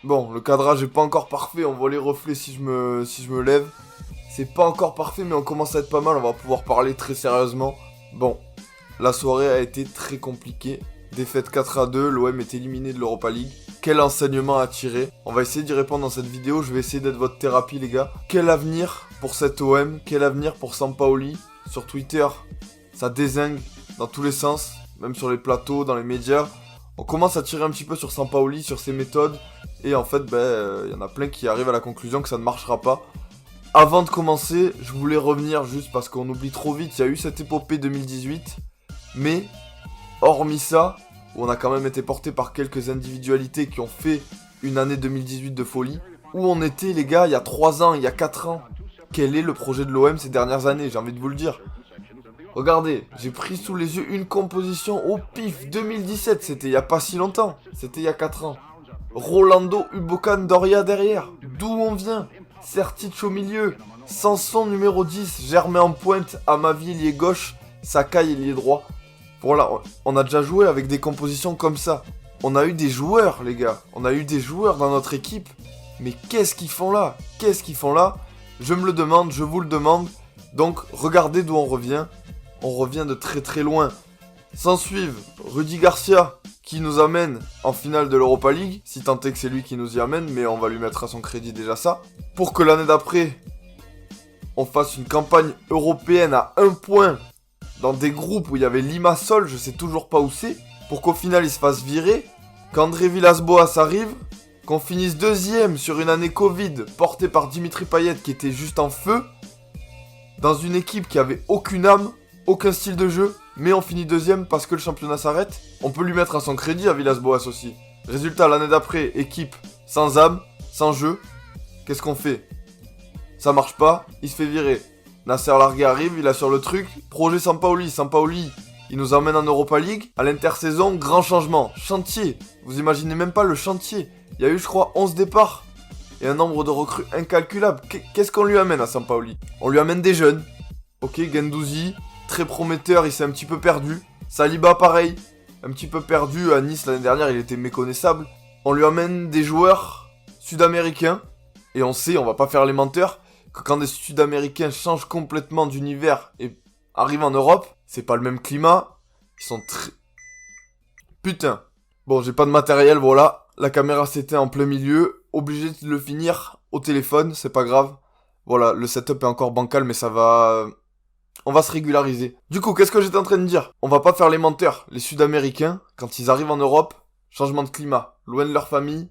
Bon, le cadrage est pas encore parfait, on voit les reflets si je me lève. C'est pas encore parfait, mais on commence à être pas mal, on va pouvoir parler très sérieusement. Bon, la soirée a été très compliquée. Défaite 4-2, l'OM est éliminé de l'Europa League. Quel enseignement à tirer? On va essayer d'y répondre dans cette vidéo, je vais essayer d'être votre thérapie les gars. Quel avenir pour cet OM? Quel avenir pour Sampaoli? Sur Twitter, ça dézingue dans tous les sens, même sur les plateaux, dans les médias. On commence à tirer un petit peu sur Sampaoli, sur ses méthodes. Et en fait, y en a plein qui arrivent à la conclusion que ça ne marchera pas. Avant de commencer, je voulais revenir juste parce qu'on oublie trop vite. Il y a eu cette épopée 2018. Mais, hormis ça, où on a quand même été porté par quelques individualités qui ont fait une année 2018 de folie. Où on était les gars il y a 3 ans, il y a 4 ans. Quel est le projet de l'OM ces dernières années? J'ai envie de vous le dire. Regardez, j'ai pris sous les yeux une composition au pif 2017, c'était il y a pas si longtemps, c'était il y a 4 ans. Rolando, Ubokan, Doria derrière, d'où on vient? Sertic au milieu, Sanson numéro 10, Germain en pointe, Amavi ailier gauche, Sakai ailier droit. Voilà, on a déjà joué avec des compositions comme ça. On a eu des joueurs les gars, on a eu des joueurs dans notre équipe. Mais qu'est-ce qu'ils font là? Qu'est-ce qu'ils font là? Je me le demande, je vous le demande. Donc regardez d'où on revient. On revient de très très loin. S'ensuivent Rudy Garcia qui nous amène en finale de l'Europa League, si tant est que c'est lui qui nous y amène, mais on va lui mettre à son crédit déjà ça. Pour que l'année d'après, on fasse une campagne européenne à 1 point dans des groupes où il y avait Limassol, je sais toujours pas où c'est, pour qu'au final il se fasse virer, qu'André Villas-Boas arrive, qu'on finisse 2ème sur une année Covid portée par Dimitri Payet qui était juste en feu, dans une équipe qui avait aucune âme, aucun style de jeu, mais on finit 2ème parce que le championnat s'arrête. On peut lui mettre à son crédit à Villas-Boas aussi. Résultat, l'année d'après, équipe sans âme, sans jeu. Qu'est-ce qu'on fait? Ça marche pas, il se fait virer. Nasser Largué arrive, il assure le truc. Projet Sampaoli, il nous emmène en Europa League. À l'intersaison, grand changement. Chantier, vous imaginez même pas le chantier. Il y a eu, je crois, 11 départs. Et un nombre de recrues incalculable. Qu'est-ce qu'on lui amène à Sampaoli? On lui amène des jeunes. Ok, Guendouzi, très prometteur, il s'est un petit peu perdu. Saliba, pareil, un petit peu perdu. À Nice, l'année dernière, il était méconnaissable. On lui amène des joueurs sud-américains. Et on sait, on va pas faire les menteurs, que quand des sud-américains changent complètement d'univers et arrivent en Europe, c'est pas le même climat. Ils sont très... Putain. Bon, j'ai pas de matériel, voilà. La caméra s'éteint en plein milieu. Obligé de le finir au téléphone, c'est pas grave. Voilà, le setup est encore bancal, mais ça va... On va se régulariser. Du coup, qu'est-ce que j'étais en train de dire? On va pas faire les menteurs. Les Sud-Américains, quand ils arrivent en Europe, changement de climat, loin de leur famille,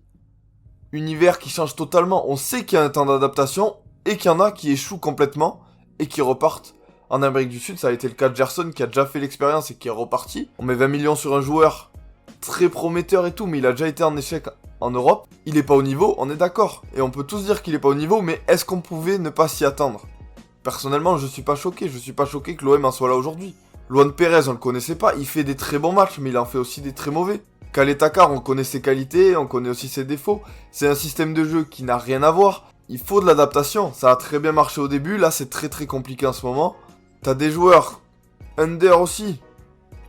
univers qui change totalement. On sait qu'il y a un temps d'adaptation et qu'il y en a qui échouent complètement et qui repartent. En Amérique du Sud, ça a été le cas de Gerson qui a déjà fait l'expérience et qui est reparti. On met 20 millions sur un joueur très prometteur et tout, mais il a déjà été en échec en Europe. Il est pas au niveau, on est d'accord. Et on peut tous dire qu'il est pas au niveau, mais est-ce qu'on pouvait ne pas s'y attendre? Personnellement, je suis pas choqué que l'OM en soit là aujourd'hui. Luan Pérez, on le connaissait pas, il fait des très bons matchs, mais il en fait aussi des très mauvais. Khaled Takar, on connaît ses qualités, on connaît aussi ses défauts. C'est un système de jeu qui n'a rien à voir. Il faut de l'adaptation, ça a très bien marché au début, là c'est très très compliqué en ce moment. T'as des joueurs, Under aussi,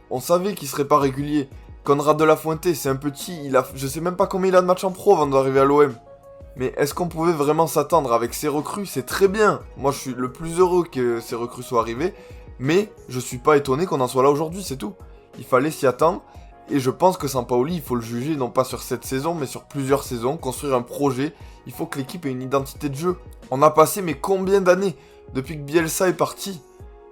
on savait qu'il serait pas régulier. Conrad de la Fuente, c'est un petit, je sais même pas combien il a de matchs en pro avant d'arriver à l'OM. Mais est-ce qu'on pouvait vraiment s'attendre avec ces recrues? C'est très bien. Moi, je suis le plus heureux que ces recrues soient arrivées. Mais je suis pas étonné qu'on en soit là aujourd'hui, c'est tout. Il fallait s'y attendre. Et je pense que Sampaoli, il faut le juger non pas sur cette saison, mais sur plusieurs saisons. Construire un projet. Il faut que l'équipe ait une identité de jeu. On a passé, mais combien d'années depuis que Bielsa est parti?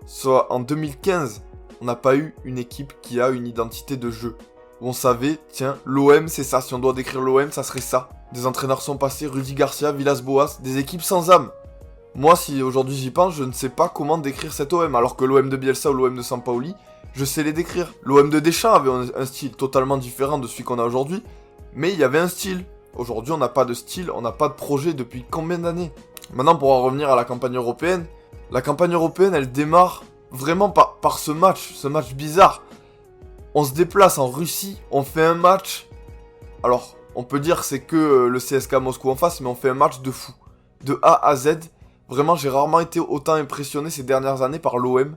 Soit en 2015, on n'a pas eu une équipe qui a une identité de jeu. Où on savait, tiens, l'OM, c'est ça. Si on doit décrire l'OM, ça serait ça. Des entraîneurs sont passés, Rudy Garcia, Villas-Boas, des équipes sans âme. Moi, si aujourd'hui j'y pense, je ne sais pas comment décrire cet OM, alors que l'OM de Bielsa ou l'OM de Sampaoli, je sais les décrire. L'OM de Deschamps avait un style totalement différent de celui qu'on a aujourd'hui, mais il y avait un style. Aujourd'hui, on n'a pas de style, on n'a pas de projet depuis combien d'années? Maintenant, pour en revenir à la campagne européenne, elle démarre vraiment par ce match bizarre. On se déplace en Russie, on fait un match... Alors... On peut dire que c'est que le CSKA Moscou en face, mais on fait un match de fou. De A à Z. Vraiment, j'ai rarement été autant impressionné ces dernières années par l'OM.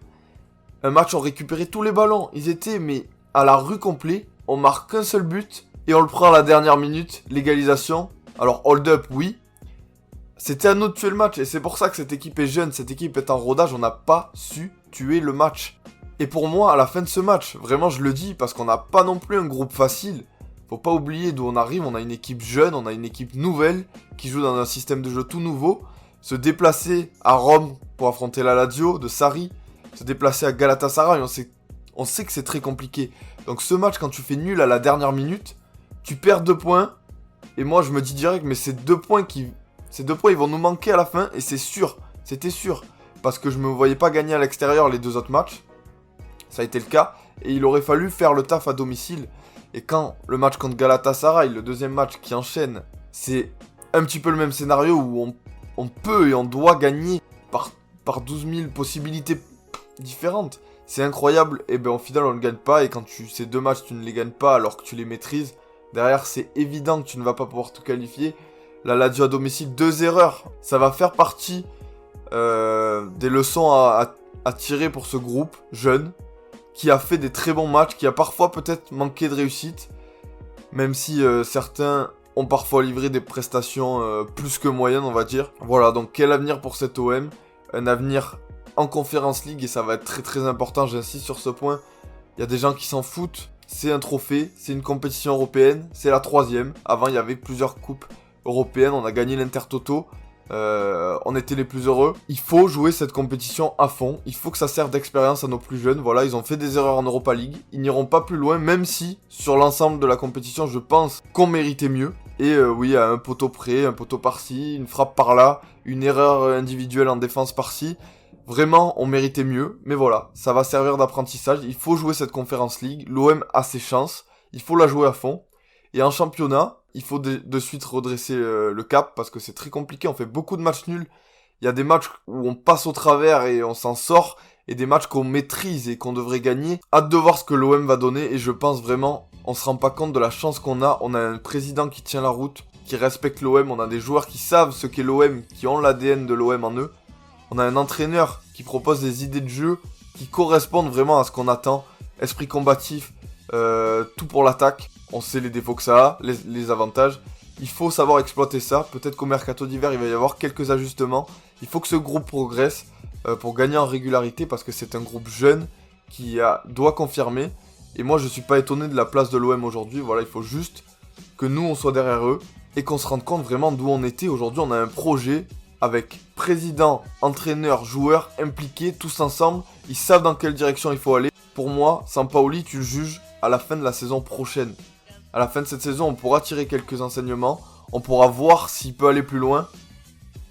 Un match, on récupérait tous les ballons. Ils étaient, mais à la rue complet. On marque qu'un seul but. Et on le prend à la dernière minute. L'égalisation. Alors, hold up, oui. C'était à nous de tuer le match, et c'est pour ça que cette équipe est jeune, cette équipe est en rodage, on n'a pas su tuer le match. Et pour moi, à la fin de ce match, vraiment je le dis, parce qu'on n'a pas non plus un groupe facile, faut pas oublier d'où on arrive, on a une équipe jeune, on a une équipe nouvelle, qui joue dans un système de jeu tout nouveau, se déplacer à Rome pour affronter la Lazio de Sarri, se déplacer à Galatasaray, on sait que c'est très compliqué. Donc ce match, quand tu fais nul à la dernière minute, tu perds 2 points, et moi je me dis direct, mais ces 2 points ils vont nous manquer à la fin, et c'est sûr, c'était sûr, parce que je me voyais pas gagner à l'extérieur les 2 autres matchs, ça a été le cas, et il aurait fallu faire le taf à domicile, et quand le match contre Galatasaray, le deuxième match qui enchaîne, c'est un petit peu le même scénario où on peut et on doit gagner par 12 000 possibilités différentes, c'est incroyable, et ben au final on ne gagne pas, et quand ces 2 matchs tu ne les gagnes pas alors que tu les maîtrises, derrière c'est évident que tu ne vas pas pouvoir te qualifier. La Lazio à domicile, 2 erreurs. Ça va faire partie des leçons à tirer pour ce groupe jeune qui a fait des très bons matchs, qui a parfois peut-être manqué de réussite, même si certains ont parfois livré des prestations plus que moyennes, on va dire. Voilà, donc quel avenir pour cet OM? Un avenir en Conference League, et ça va être très très important, j'insiste sur ce point. Il y a des gens qui s'en foutent, c'est un trophée, c'est une compétition européenne, c'est la 3e. Avant, il y avait plusieurs coupes européenne, on a gagné l'Intertoto, on était les plus heureux. Il faut jouer cette compétition à fond, il faut que ça serve d'expérience à nos plus jeunes. Voilà, ils ont fait des erreurs en Europa League, ils n'iront pas plus loin, même si sur l'ensemble de la compétition, je pense qu'on méritait mieux. Et oui, à un poteau près, un poteau par-ci, une frappe par-là, une erreur individuelle en défense par-ci. Vraiment, on méritait mieux, mais voilà, ça va servir d'apprentissage. Il faut jouer cette Conference League, l'OM a ses chances, il faut la jouer à fond. Et en championnat, il faut de suite redresser le cap, parce que c'est très compliqué, on fait beaucoup de matchs nuls. Il y a des matchs où on passe au travers et on s'en sort, et des matchs qu'on maîtrise et qu'on devrait gagner. Hâte de voir ce que l'OM va donner, et je pense vraiment, on se rend pas compte de la chance qu'on a. On a un président qui tient la route, qui respecte l'OM, on a des joueurs qui savent ce qu'est l'OM, qui ont l'ADN de l'OM en eux. On a un entraîneur qui propose des idées de jeu qui correspondent vraiment à ce qu'on attend. Esprit combatif, tout pour l'attaque. On sait les défauts que ça a, les avantages. Il faut savoir exploiter ça. Peut-être qu'au mercato d'hiver, il va y avoir quelques ajustements. Il faut que ce groupe progresse pour gagner en régularité, parce que c'est un groupe jeune qui doit confirmer. Et moi, je suis pas étonné de la place de l'OM aujourd'hui. Voilà, il faut juste que nous, on soit derrière eux et qu'on se rende compte vraiment d'où on était. Aujourd'hui, on a un projet avec président, entraîneur, joueurs impliqués, tous ensemble. Ils savent dans quelle direction il faut aller. Pour moi, Sampaoli, tu le juges à la fin de la saison prochaine. À la fin de cette saison, on pourra tirer quelques enseignements. On pourra voir s'il peut aller plus loin.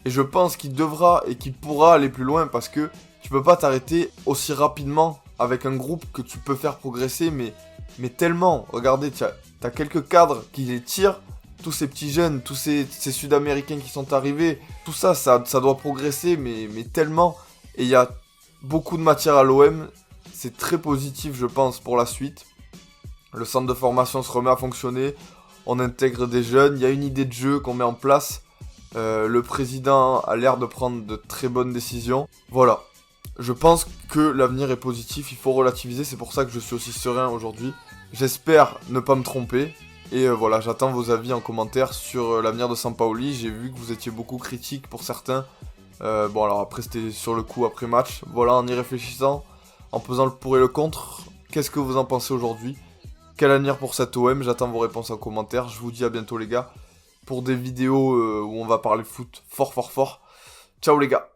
Et je pense qu'il devra et qu'il pourra aller plus loin, parce que tu peux pas t'arrêter aussi rapidement avec un groupe que tu peux faire progresser, mais tellement. Regardez, t'as quelques cadres qui les tirent. Tous ces petits jeunes, tous ces Sud-Américains qui sont arrivés, tout ça, ça doit progresser, mais tellement. Et il y a beaucoup de matière à l'OM. C'est très positif, je pense, pour la suite. Le centre de formation se remet à fonctionner. On intègre des jeunes. Il y a une idée de jeu qu'on met en place. Le président a l'air de prendre de très bonnes décisions. Voilà. Je pense que l'avenir est positif. Il faut relativiser. C'est pour ça que je suis aussi serein aujourd'hui. J'espère ne pas me tromper. Et voilà, j'attends vos avis en commentaire sur l'avenir de Sampaoli. J'ai vu que vous étiez beaucoup critiques pour certains. Bon, alors après, c'était sur le coup après match. Voilà, en y réfléchissant, en pesant le pour et le contre, qu'est-ce que vous en pensez aujourd'hui? Quel avenir pour cette OM? J'attends vos réponses en commentaire. Je vous dis à bientôt les gars, pour des vidéos où on va parler foot fort. Ciao les gars.